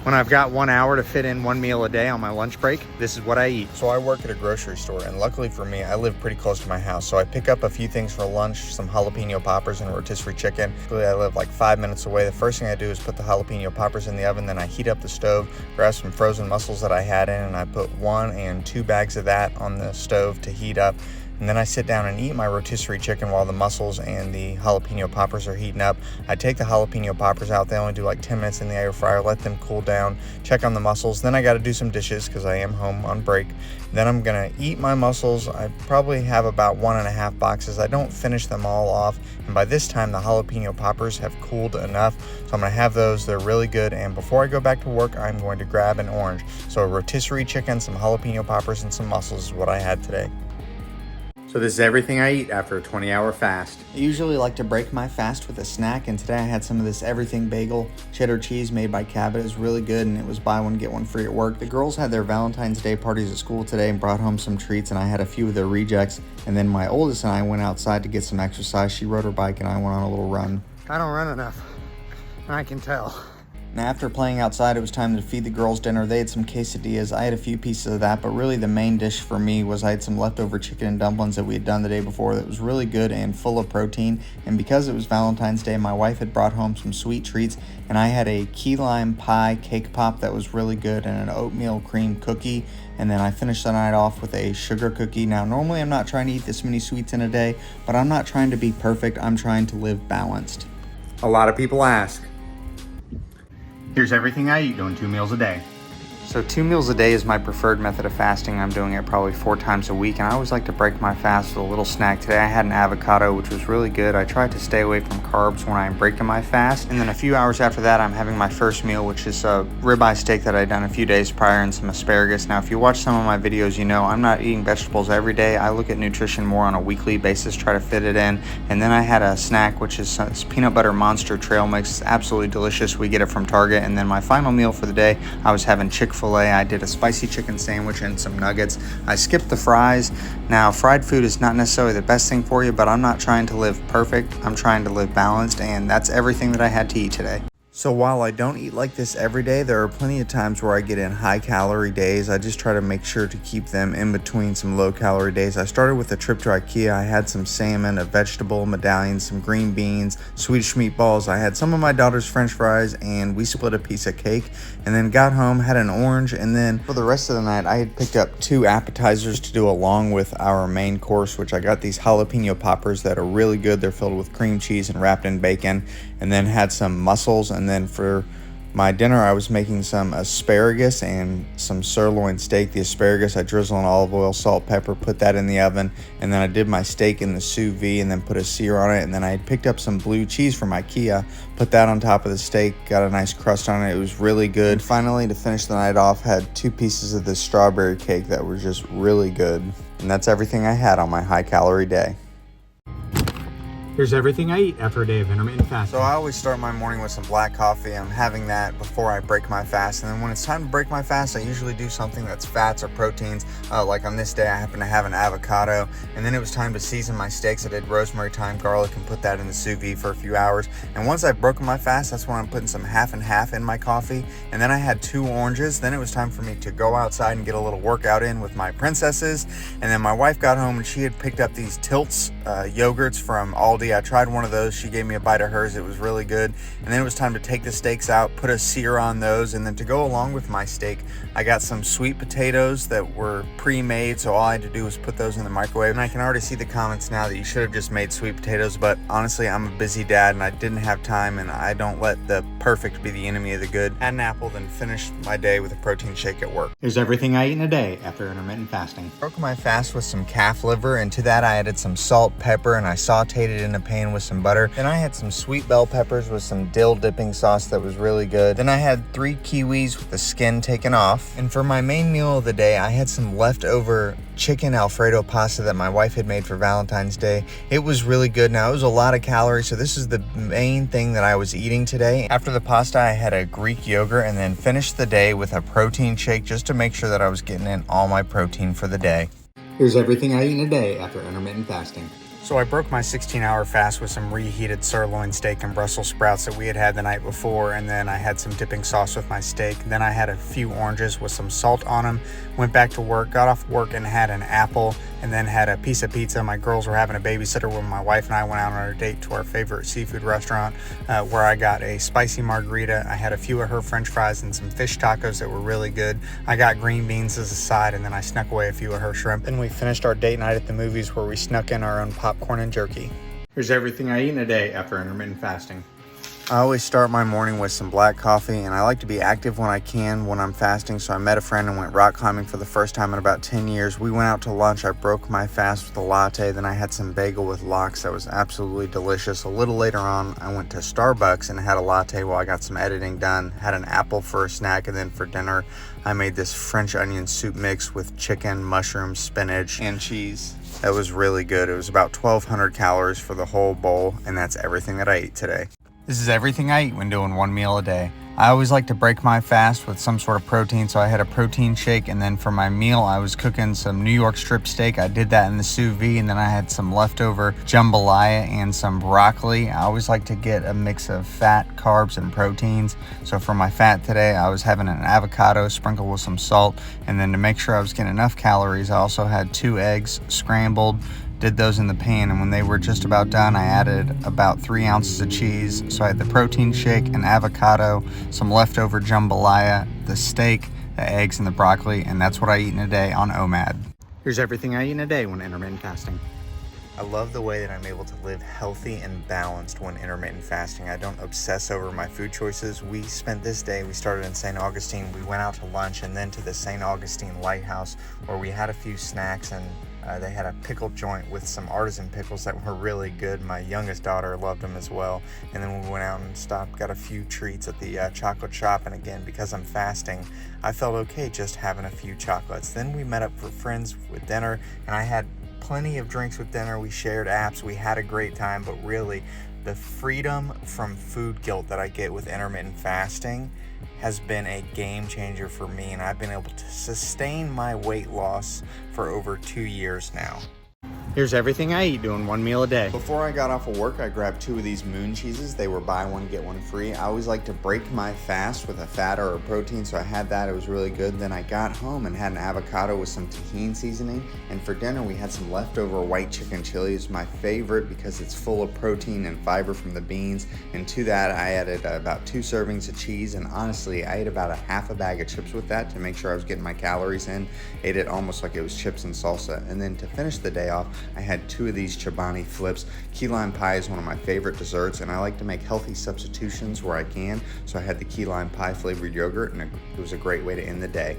When I've got 1 hour to fit in one meal a day on my lunch break, this is what I eat. So I work at a grocery store, and luckily for me, I live pretty close to my house. So I pick up a few things for lunch, some jalapeno poppers and a rotisserie chicken. Luckily, I live like 5 minutes away. The first thing I do is put the jalapeno poppers in the oven, then I heat up the stove, grab some frozen mussels that I had in, and I put 1 and 2 bags of that on the stove to heat up. And then I sit down and eat my rotisserie chicken while the mussels and the jalapeno poppers are heating up. I take the jalapeno poppers out. They only do like 10 minutes in the air fryer, let them cool down, check on the mussels. Then I got to do some dishes because I am home on break. Then I'm going to eat my mussels. I probably have about 1.5 boxes. I don't finish them all off. And by this time, the jalapeno poppers have cooled enough. So I'm going to have those. They're really good. And before I go back to work, I'm going to grab an orange. So a rotisserie chicken, some jalapeno poppers, and some mussels is what I had today. So this is everything I eat after a 20-hour fast. I usually like to break my fast with a snack, and today I had some of this everything bagel cheddar cheese made by 𝐂𝐿. It was really good, and it was buy one get one free at work. The girls had their Valentine's Day parties at school today and brought home some treats, and I had a few of their rejects. And then my oldest and I went outside to get some exercise. She rode her bike and I went on a little run. I don't run enough, I can tell. Now, after playing outside, it was time to feed the girls dinner. They had some quesadillas. I had a few pieces of that, but really the main dish for me was I had some leftover chicken and dumplings that we had done the day before that was really good and full of protein. And because it was Valentine's Day, my wife had brought home some sweet treats, and I had a key lime pie cake pop that was really good and an oatmeal cream cookie. And then I finished the night off with a sugar cookie. Now, normally I'm not trying to eat this many sweets in a day, but I'm not trying to be perfect. I'm trying to live balanced. A lot of people ask. Here's everything I eat doing 2 meals a day. So 2 meals a day is my preferred method of fasting. I'm doing it probably 4 times a week, and I always like to break my fast with a little snack. Today I had an avocado, which was really good. I try to stay away from carbs when I'm breaking my fast. And then a few hours after that, I'm having my first meal, which is a ribeye steak that I'd done a few days prior and some asparagus. Now, if you watch some of my videos, you know I'm not eating vegetables every day. I look at nutrition more on a weekly basis, try to fit it in. And then I had a snack, which is peanut butter monster trail mix. It's absolutely delicious. We get it from Target. And then my final meal for the day, I was having Chick-fil-A. I did a spicy chicken sandwich and some nuggets. I skipped the fries. Now, fried food is not necessarily the best thing for you, but I'm not trying to live perfect. I'm trying to live balanced, and that's everything that I had to eat today. So while I don't eat like this every day, there are plenty of times where I get in high calorie days. I just try to make sure to keep them in between some low calorie days. I started with a trip to IKEA. I had some salmon, a vegetable medallion, some green beans, Swedish meatballs. I had some of my daughter's french fries, and we split a piece of cake, and then got home, had an orange, and then for the rest of the night, I had picked up 2 appetizers to do along with our main course, which I got these jalapeno poppers that are really good. They're filled with cream cheese and wrapped in bacon, and then had some mussels. And then for my dinner, I was making some asparagus and some sirloin steak. The asparagus I drizzle in olive oil, salt, pepper, put that in the oven, and then I did my steak in the sous vide and then put a sear on it. And then I had picked up some blue cheese from IKEA, put that on top of the steak, got a nice crust on it. It was really good. And finally, to finish the night off, had 2 pieces of this strawberry cake that were just really good. And that's everything I had on my high calorie day. Here's everything I eat after a day of intermittent fasting. So I always start my morning with some black coffee. I'm having that before I break my fast. And then when it's time to break my fast, I usually do something that's fats or proteins. Like on this day, I happen to have an avocado. And then it was time to season my steaks. I did rosemary, thyme, garlic, and put that in the sous vide for a few hours. And once I've broken my fast, that's when I'm putting some half and half in my coffee. And then I had 2 oranges. Then it was time for me to go outside and get a little workout in with my princesses. And then my wife got home and she had picked up these Tilts yogurts from Aldi. I tried one of those. She gave me a bite of hers. It was really good. And then it was time to take the steaks out, put a sear on those, and then to go along with my steak, I got some sweet potatoes that were pre-made, so all I had to do was put those in the microwave. And I can already see the comments now that you should have just made sweet potatoes, but honestly, I'm a busy dad and I didn't have time, and I don't let the perfect be the enemy of the good. Had an apple, then finished my day with a protein shake at work. Here's everything I eat in a day after intermittent fasting. Broke my fast with some calf liver, and to that I added some salt, pepper, and I sauteed it in a pan with some butter. Then I had some sweet bell peppers with some dill dipping sauce that was really good. Then I had 3 kiwis with the skin taken off. And for my main meal of the day, I had some leftover chicken Alfredo pasta that my wife had made for Valentine's Day. It was really good. Now, it was a lot of calories, so this is the main thing that I was eating today. After the pasta, I had a Greek yogurt and then finished the day with a protein shake just to make sure that I was getting in all my protein for the day. Here's everything I eat in a day after intermittent fasting. So I broke my 16-hour fast with some reheated sirloin steak and Brussels sprouts that we had the night before, and then I had some dipping sauce with my steak. Then I had a few oranges with some salt on them, went back to work, got off work and had an apple, and then had a piece of pizza. My girls were having a babysitter when my wife and I went out on a date to our favorite seafood restaurant where I got a spicy margarita. I had a few of her french fries and some fish tacos that were really good. I got green beans as a side, and then I snuck away a few of her shrimp. Then we finished our date night at the movies where we snuck in our own popcorn and jerky. Here's everything I eat in a day after intermittent fasting. I always start my morning with some black coffee, and I like to be active when I can when I'm fasting, so I met a friend and went rock climbing for the first time in about 10 years. We went out to lunch. I broke my fast with a latte, then I had some bagel with lox that was absolutely delicious. A little later on, I went to Starbucks and had a latte while I got some editing done, had an apple for a snack, and then for dinner, I made this French onion soup mix with chicken, mushrooms, spinach, and cheese. That was really good. It was about 1,200 calories for the whole bowl, and that's everything that I ate today. This is everything I eat when doing one meal a day. I always like to break my fast with some sort of protein, so I had a protein shake, and then for my meal I was cooking some New York strip steak. I did that in the sous vide, and then I had some leftover jambalaya and some broccoli. I always like to get a mix of fat, carbs, and proteins. So for my fat today, I was having an avocado sprinkled with some salt, and then to make sure I was getting enough calories, I also had 2 eggs scrambled. Did those in the pan, and when they were just about done, I added about 3 ounces of cheese. So I had the protein shake, an avocado, some leftover jambalaya, the steak, the eggs, and the broccoli, and that's what I eat in a day on OMAD. Here's everything I eat in a day when intermittent fasting. I love the way that I'm able to live healthy and balanced when intermittent fasting. I don't obsess over my food choices. We spent this day, we started in St. Augustine, we went out to lunch and then to the St. Augustine Lighthouse where we had a few snacks, and they had a pickle joint with some artisan pickles that were really good. My youngest daughter loved them as well. And then we went out and stopped, got a few treats at the chocolate shop. And again, because I'm fasting, I felt okay just having a few chocolates. Then we met up for friends with dinner, and I had plenty of drinks with dinner. We shared apps, we had a great time, but really the freedom from food guilt that I get with intermittent fasting has been a game changer for me, and I've been able to sustain my weight loss for over 2 years now. Here's everything I eat doing one meal a day. Before I got off of work, I grabbed 2 of these moon cheeses. They were buy one, get one free. I always like to break my fast with a fat or a protein, so I had that. It was really good. Then I got home and had an avocado with some tahini seasoning. And for dinner, we had some leftover white chicken chili. It's my favorite because it's full of protein and fiber from the beans. And to that, I added about 2 servings of cheese. And honestly, I ate about a half a bag of chips with that to make sure I was getting my calories in. Ate it almost like it was chips and salsa. And then to finish the day off, I had 2 of these Chobani flips. Key lime pie is one of my favorite desserts, and I like to make healthy substitutions where I can. So I had the key lime pie flavored yogurt, and it was a great way to end the day.